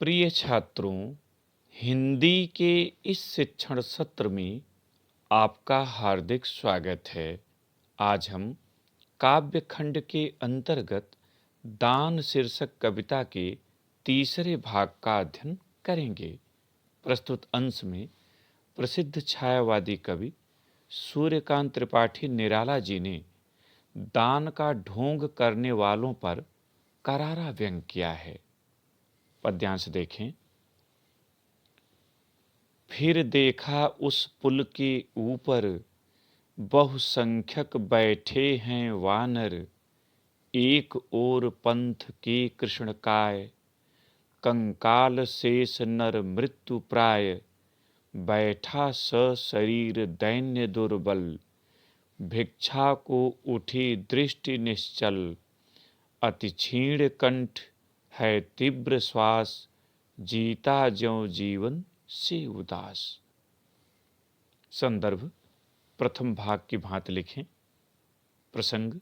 प्रिय छात्रों, हिंदी के इस शिक्षण सत्र में आपका हार्दिक स्वागत है। आज हम काव्य खंड के अंतर्गत दान शीर्षक कविता के तीसरे भाग का अध्ययन करेंगे। प्रस्तुत अंश में प्रसिद्ध छायावादी कवि सूर्यकांत त्रिपाठी निराला जी ने दान का ढोंग करने वालों पर करारा व्यंग किया है। पद्यांश देखें। फिर देखा उस पुल के ऊपर बहुसंख्यक बैठे हैं वानर, एक ओर पंथ के कृष्णकाय, कंकाल शेष नर मृत्यु प्राय, बैठा सशरीर दैन्य दुर्बल, भिक्षा को उठी दृष्टि निश्चल, अति क्षीण कंठ है तीव्र श्वास, जीता ज्यों जीवन से उदास। संदर्भ प्रथम भाग की भांति लिखें। प्रसंग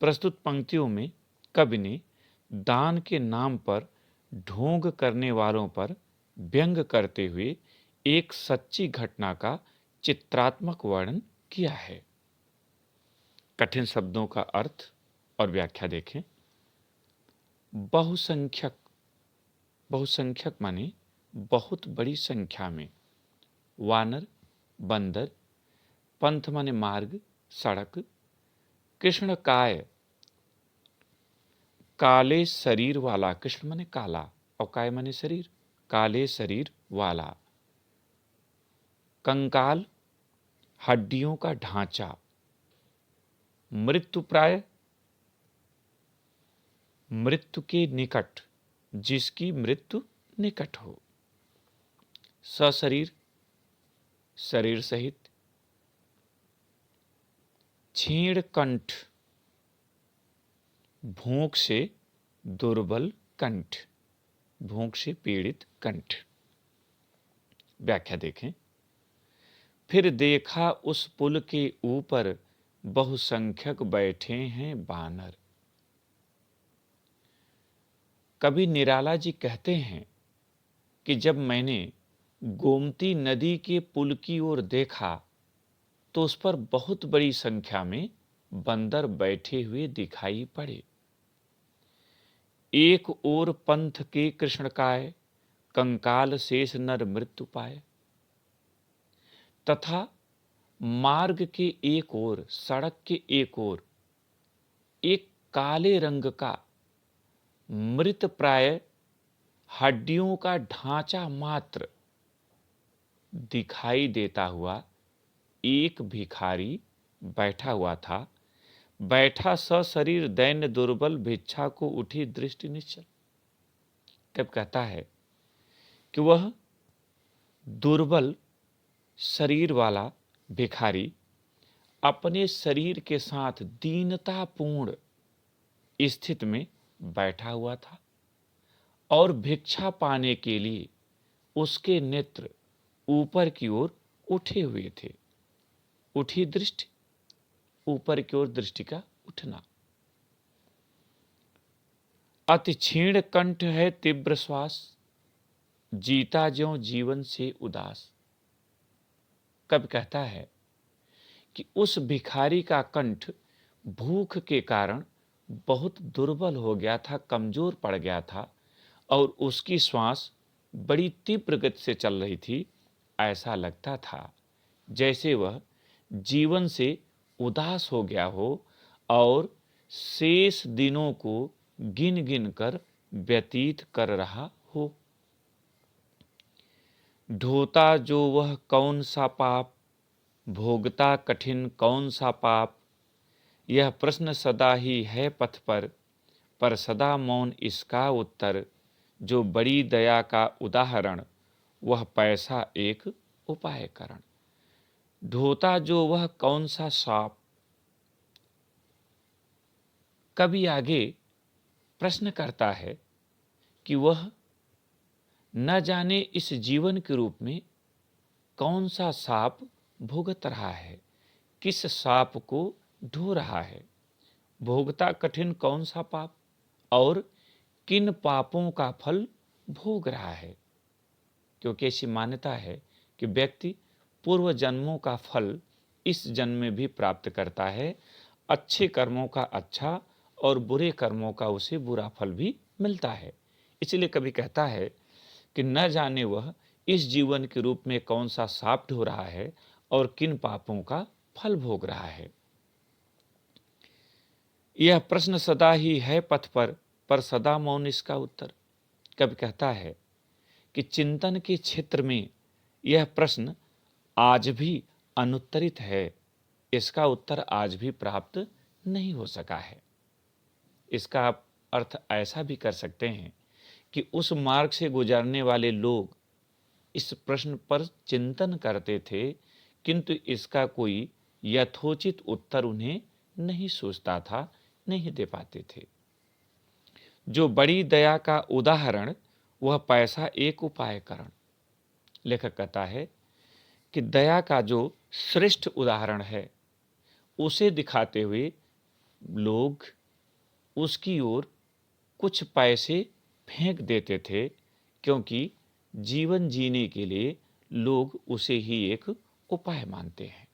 प्रस्तुत पंक्तियों में कवि ने दान के नाम पर ढोंग करने वालों पर व्यंग करते हुए एक सच्ची घटना का चित्रात्मक वर्णन किया है। कठिन शब्दों का अर्थ और व्याख्या देखें। बहुसंख्यक, बहुसंख्यक माने बहुत बड़ी संख्या में, वानर बंदर, पंथ माने मार्ग सड़क, कृष्णकाय काले शरीर वाला, कृष्ण माने काला और काय माने शरीर, काले शरीर वाला, कंकाल हड्डियों का ढांचा, मृत्यु प्राय मृत्यु के निकट, जिसकी मृत्यु निकट हो, सशरीर शरीर सहित, क्षीण कंठ भूख से दुर्बल कंठ, भूख से पीड़ित कंठ। व्याख्या देखें। फिर देखा उस पुल के ऊपर बहुसंख्यक बैठे हैं बानर। कवि निराला जी कहते हैं कि जब मैंने गोमती नदी के पुल की ओर देखा तो उस पर बहुत बड़ी संख्या में बंदर बैठे हुए दिखाई पड़े। एक ओर पंथ के कृष्णकाय, कंकाल शेष नर मृत्यु पाए, तथा मार्ग के एक ओर, सड़क के एक ओर एक काले रंग का मृत प्राय हड्डियों का ढांचा मात्र दिखाई देता हुआ एक भिखारी बैठा हुआ था। बैठा सशरीर दैन्य दुर्बल, भिक्षा को उठी दृष्टि निश्चल। कब कहता है कि वह दुर्बल शरीर वाला भिखारी अपने शरीर के साथ दीनतापूर्ण स्थिति में बैठा हुआ था और भिक्षा पाने के लिए उसके नेत्र ऊपर की ओर उठे हुए थे। उठी दृष्टि, ऊपर की ओर दृष्टि का उठना। अति क्षीण कंठ है तीव्र श्वास, जीता ज्यों जीवन से उदास। कब कहता है कि उस भिखारी का कंठ भूख के कारण बहुत दुर्बल हो गया था, कमजोर पड़ गया था और उसकी श्वास बड़ी तीव्र गति से चल रही थी। ऐसा लगता था जैसे वह जीवन से उदास हो गया हो और शेष दिनों को गिन गिन कर व्यतीत कर रहा हो। ढोता जो वह कौन सा पाप, भोगता कठिन कौन सा पाप, यह प्रश्न सदा ही है पथ पर सदा मौन इसका उत्तर, जो बड़ी दया का उदाहरण, वह पैसा एक उपाय करण। ढोता जो वह कौन सा सांप। कवि आगे प्रश्न करता है कि वह न जाने इस जीवन के रूप में कौन सा सांप भुगत रहा है, किस सांप को ढो रहा है, भोगता कठिन कौन सा पाप और किन पापों का फल भोग रहा है, क्योंकि ऐसी मान्यता है कि व्यक्ति पूर्व जन्मों का फल इस जन्म में भी प्राप्त करता है। अच्छे कर्मों का अच्छा और बुरे कर्मों का उसे बुरा फल भी मिलता है। इसलिए कभी कहता है कि न जाने वह इस जीवन के रूप में कौन सा साप ढो रहा है और किन पापों का फल भोग रहा है। यह प्रश्न सदा ही है पथ पर सदा मौन इसका उत्तर। कभी कहता है कि चिंतन के क्षेत्र में यह प्रश्न आज भी अनुत्तरित है, इसका उत्तर आज भी प्राप्त नहीं हो सका है। इसका आप अर्थ ऐसा भी कर सकते हैं कि उस मार्ग से गुजरने वाले लोग इस प्रश्न पर चिंतन करते थे, किंतु इसका कोई यथोचित उत्तर उन्हें नहीं सूझता था, नहीं दे पाते थे। जो बड़ी दया का उदाहरण वह पैसा एक उपाय करण। लेखक कहता है कि दया का जो श्रेष्ठ उदाहरण है उसे दिखाते हुए लोग उसकी ओर कुछ पैसे फेंक देते थे, क्योंकि जीवन जीने के लिए लोग उसे ही एक उपाय मानते हैं।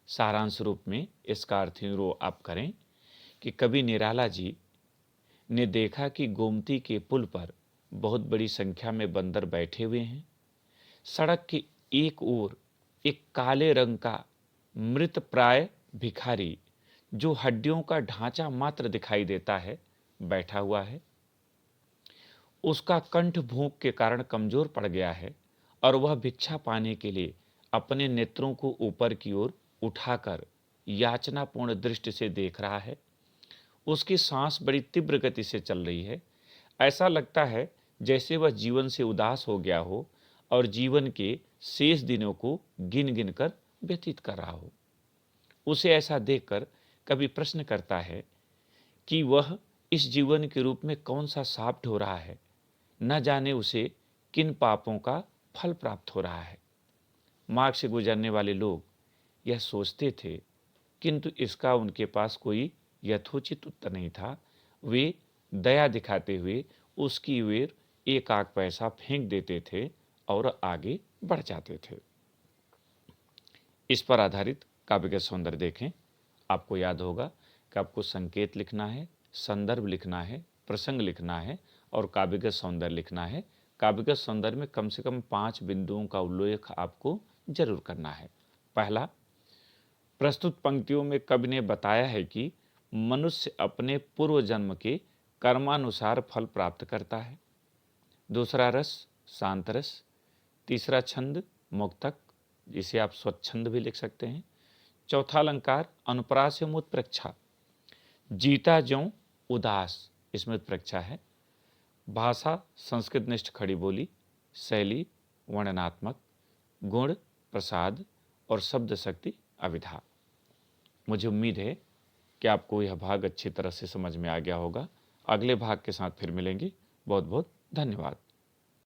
सारांश रूप में इसका अर्थ आप करें कि कवि निराला जी ने देखा कि गोमती के पुल पर बहुत बड़ी संख्या में बंदर बैठे हुए हैं। सड़क की एक ओर एक काले रंग का मृत प्राय भिखारी, जो हड्डियों का ढांचा मात्र दिखाई देता है, बैठा हुआ है। उसका कंठ भूख के कारण कमजोर पड़ गया है और वह भिक्षा पाने के लिए अपने नेत्रों को ऊपर की ओर उठाकर याचनापूर्ण दृष्टि से देख रहा है। उसकी सांस बड़ी तीव्र गति से चल रही है। ऐसा लगता है जैसे वह जीवन से उदास हो गया हो और जीवन के शेष दिनों को गिन गिन कर व्यतीत कर रहा हो। उसे ऐसा देखकर कभी प्रश्न करता है कि वह इस जीवन के रूप में कौन सा साप ढो रहा है, न जाने उसे किन पापों का फल प्राप्त हो रहा है। मार्ग से गुजरने वाले लोग यह सोचते थे, किंतु इसका उनके पास कोई यथोचित उत्तर नहीं था। वे दया दिखाते हुए उसकी ओर एक आध पैसा फेंक देते थे और आगे बढ़ जाते थे। इस पर आधारित काव्य का सौंदर्य देखें। आपको याद होगा कि आपको संकेत लिखना है, संदर्भ लिखना है, प्रसंग लिखना है और काव्यगत सौंदर्य लिखना है। काव्यगत सौंदर्य में कम से कम 5 बिंदुओं का उल्लेख आपको जरूर करना है। पहला, प्रस्तुत पंक्तियों में कवि ने बताया है कि मनुष्य अपने पूर्व जन्म के कर्मानुसार फल प्राप्त करता है। दूसरा रस शांत रस। तीसरा छंद मुक्तक, जिसे आप स्वच्छंद भी लिख सकते हैं। चौथा अलंकार अनुप्रास एवं उत्प्रेक्षा। जीता ज्यों उदास, इसमें उत्प्रेक्षा है। भाषा संस्कृत निष्ठ खड़ी बोली। शैली वर्णनात्मक। गुण प्रसाद और शब्द शक्ति अविधा। मुझे उम्मीद है कि आपको यह भाग अच्छी तरह से समझ में आ गया होगा। अगले भाग के साथ फिर मिलेंगे। बहुत बहुत धन्यवाद।